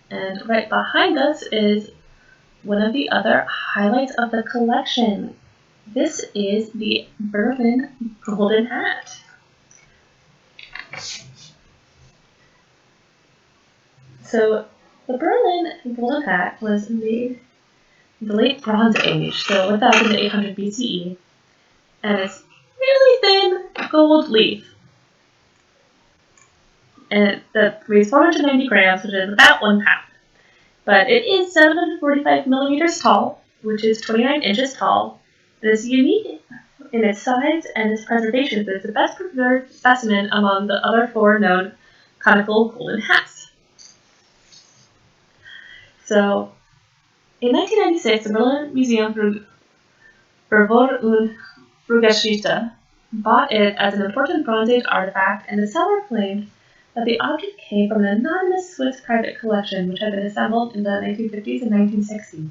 And right behind us is one of the other highlights of the collection. This is the Berlin Golden Hat. So the Berlin Golden Hat was made in the late Bronze Age, so 1000 to 800 BCE, and it's really thin gold leaf. And that weighs 490 grams, which is about 1 pound. But it is 745 millimeters tall, which is 29 inches tall. It is unique in its size and its preservation, so it's the best preserved specimen among the other 4 known conical golden hats. So, in 1996, the Berlin Museum für Verwur- und Frühgeschichte bought it as an important Bronze Age artifact, and the seller claimed that the object came from an anonymous Swiss private collection which had been assembled in the 1950s and 1960s.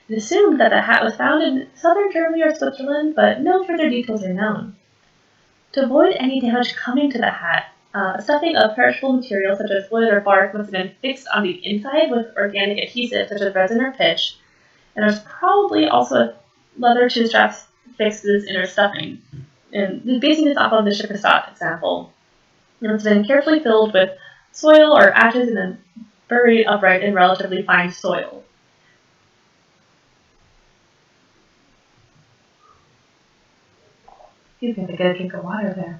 It assumed that the hat was found in southern Germany or Switzerland, but no further details are known. To avoid any damage coming to the hat, stuffing of perishable material such as wood or bark must have been fixed on the inside with organic adhesive such as resin or pitch, and there's probably also a leather chin strap fixed to this inner stuffing. And basing this off of the Schifferstadt example, it must have been carefully filled with soil or ashes and then buried upright in relatively fine soil. He's going to get a drink of water there.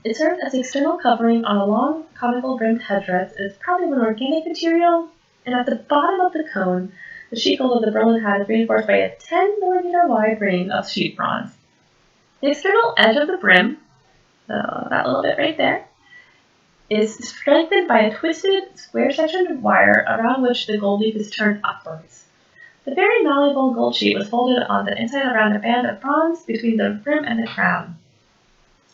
It served as external covering on a long, conical brimmed headdress and is probably of an organic material, and at the bottom of the cone, the sheet gold of the Berlin hat is reinforced by a 10mm wide ring of sheet bronze. The external edge of the brim, that little bit right there, is strengthened by a twisted, square-sectioned wire around which the gold leaf is turned upwards. The very malleable gold sheet was folded on the inside around a band of bronze between the brim and the crown.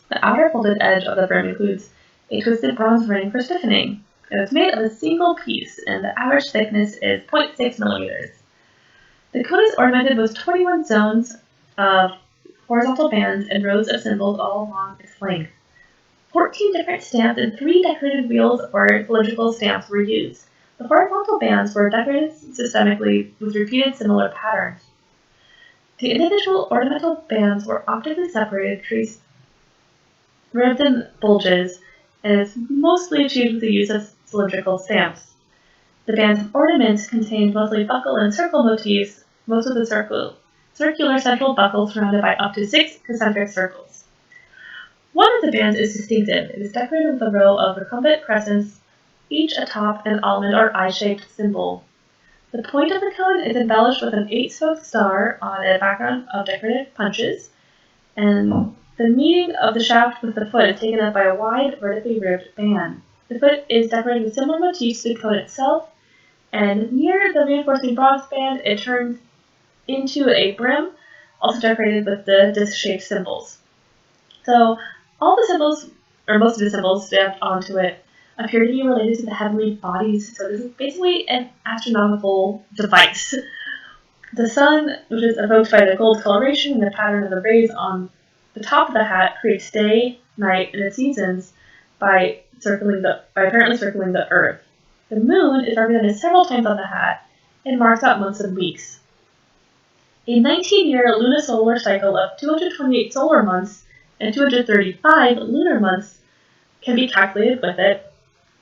The outer folded edge of the brim includes a twisted bronze ring for stiffening. It is made of a single piece, and the average thickness is 0.6 millimeters. The cone is ornamented with 21 zones of horizontal bands and rows of symbols all along its length. 14 different stamps and 3 decorated wheels or cylindrical stamps were used. The horizontal bands were decorated systemically with repeated similar patterns. The individual ornamental bands were optically separated, traced ribs and bulges, and is mostly achieved with the use of cylindrical stamps. The band's ornaments contained mostly buckle and circle motifs, most of the circular central buckle surrounded by up to 6 concentric circles. One of the bands is distinctive. It is decorated with a row of recumbent crescents, each atop an almond or eye-shaped symbol. The point of the cone is embellished with an 8-spoked star on a background of decorated punches, and the meeting of the shaft with the foot is taken up by a wide, vertically ribbed band. The foot is decorated with similar motifs to the cone itself, and near the reinforcing bronze band, it turns into a brim, also decorated with the disc-shaped symbols. So, all the symbols, or most of the symbols stamped onto it, appear to be related to the heavenly bodies, so this is basically an astronomical device. The sun, which is evoked by the gold coloration and the pattern of the rays on the top of the hat, creates day, night, and the seasons by apparently circling the Earth. The moon is represented several times on the hat and marks out months and weeks. A 19-year lunisolar cycle of 228 solar months and 235 lunar months can be calculated with it,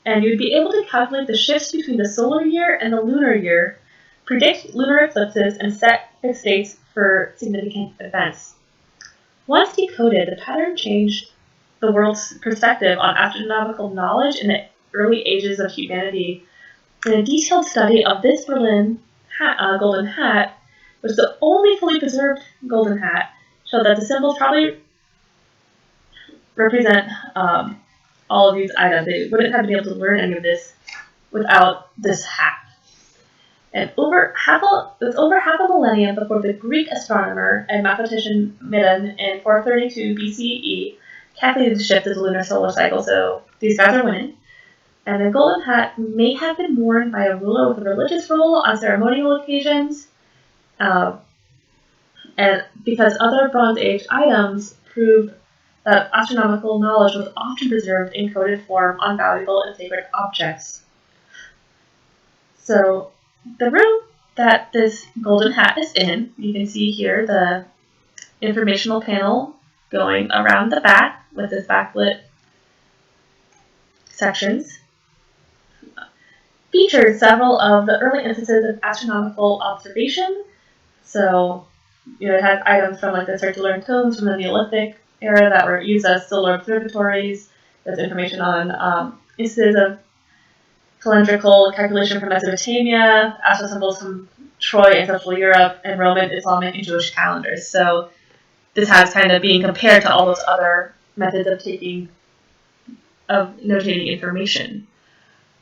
and you'd be able to calculate the shifts between the solar year and the lunar year, predict lunar eclipses, and set fixed dates for significant events. Once decoded, the pattern changed the world's perspective on astronomical knowledge in the early ages of humanity. In a detailed study of this Berlin golden hat, which is the only fully preserved golden hat, showed that the symbols probably represent all of these items. They wouldn't have been able to learn any of this without this hat. And it was over half a millennium before the Greek astronomer and mathematician Midden in 432 BCE calculated the shift of the lunar solar cycle, so these guys are winning. And the golden hat may have been worn by a ruler with a religious role on ceremonial occasions, and because other Bronze Age items proved that astronomical knowledge was often preserved in coded form on valuable and sacred objects. So, the room that this golden hat is in, you can see here the informational panel going around the back with this backlit sections. Features several of the early instances of astronomical observation. So, it has items from like the circular tombs from the Neolithic era that were used as solar observatories. There's information on instances of calendrical calculation from Mesopotamia, astro symbols from Troy and Central Europe, and Roman, Islamic, and Jewish calendars. So this has kind of being compared to all those other methods of notating information.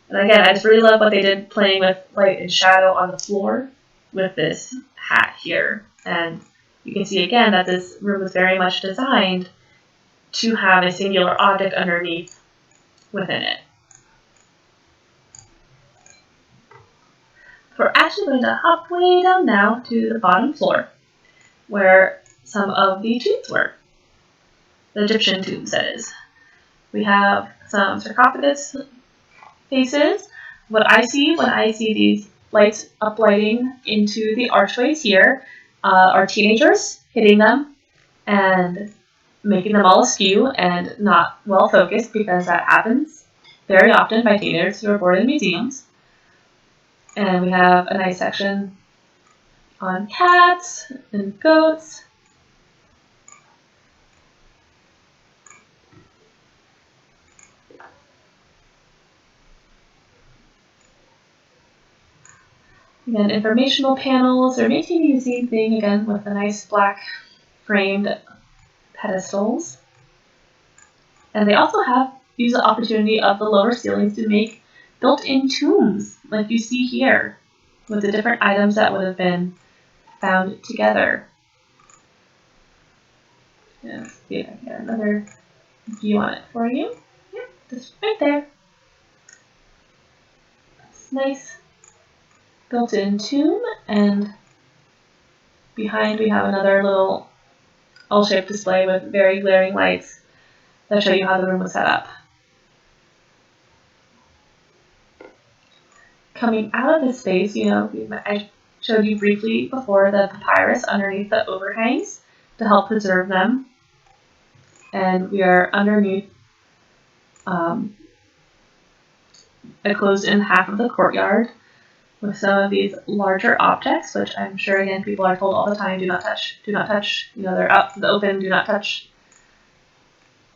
And again, I just really love what they did playing with light and shadow on the floor with this hat here. And you can see again that this room was very much designed to have a singular object underneath within it. We're actually going to hop way down now to the bottom floor, where some of the tombs were. The Egyptian tombs, that is. We have some sarcophagus faces. What I see when I see these lights uplighting into the archways here are teenagers hitting them and making them all askew and not well focused, because that happens very often by teenagers who are bored in museums. And we have a nice section on cats and goats. Again, informational panels. They're maintaining the same thing again with the nice black framed pedestals. And they also use the opportunity of the lower ceilings to make built-in tombs, like you see here, with the different items that would have been found together. Yeah, let's see if I can get another view on it for you. Yeah, just right there. It's nice built-in tomb, and behind we have another little L-shaped display with very glaring lights that show you how the room was set up. Coming out of this space, I showed you briefly before the papyrus underneath the overhangs to help preserve them. And we are underneath a closed-in half of the courtyard with some of these larger objects, which I'm sure, again, people are told all the time, do not touch, do not touch. They're out in the open, do not touch.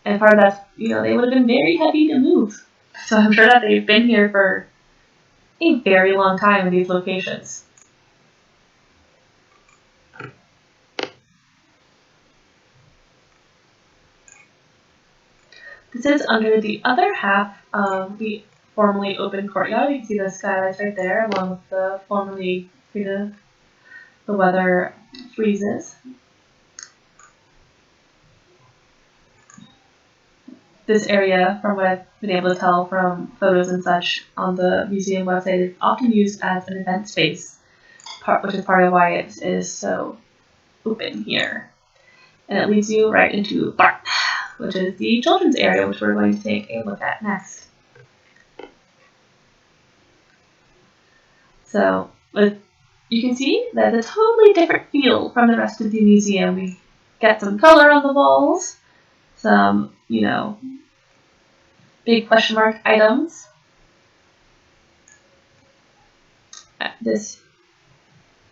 And part of that, they would have been very heavy to move. So I'm sure that they've been here for a very long time in these locations. This is under the other half of the formerly open courtyard. You can see the skylights right there, along with the formerly the weather freezes. This area, from what I've been able to tell from photos and such on the museum website, is often used as an event space, which is part of why it is so open here. And it leads you right into Bart, which is the children's area, which we're going to take a look at next. So, you can see that it's a totally different feel from the rest of the museum. We get some color on the walls, some, big question mark items. This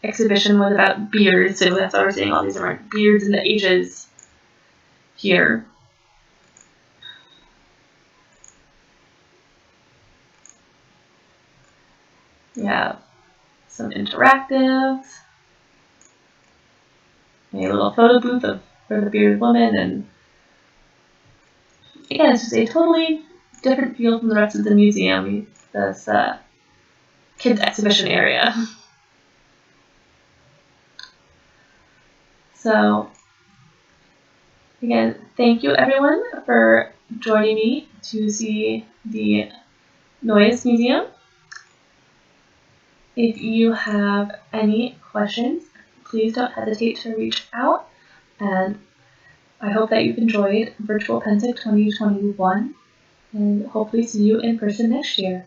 exhibition was about beards, so that's why we're seeing all these different beards and the ages here. We have some interactives, a little photo booth for the bearded woman, and again, it's just a totally different feel from the rest of the museum, this kids exhibition area. So, again, thank you everyone for joining me to see the Neues Museum. If you have any questions, please don't hesitate to reach out, and I hope that you've enjoyed Virtual Pennsic 2021, and hopefully see you in person next year.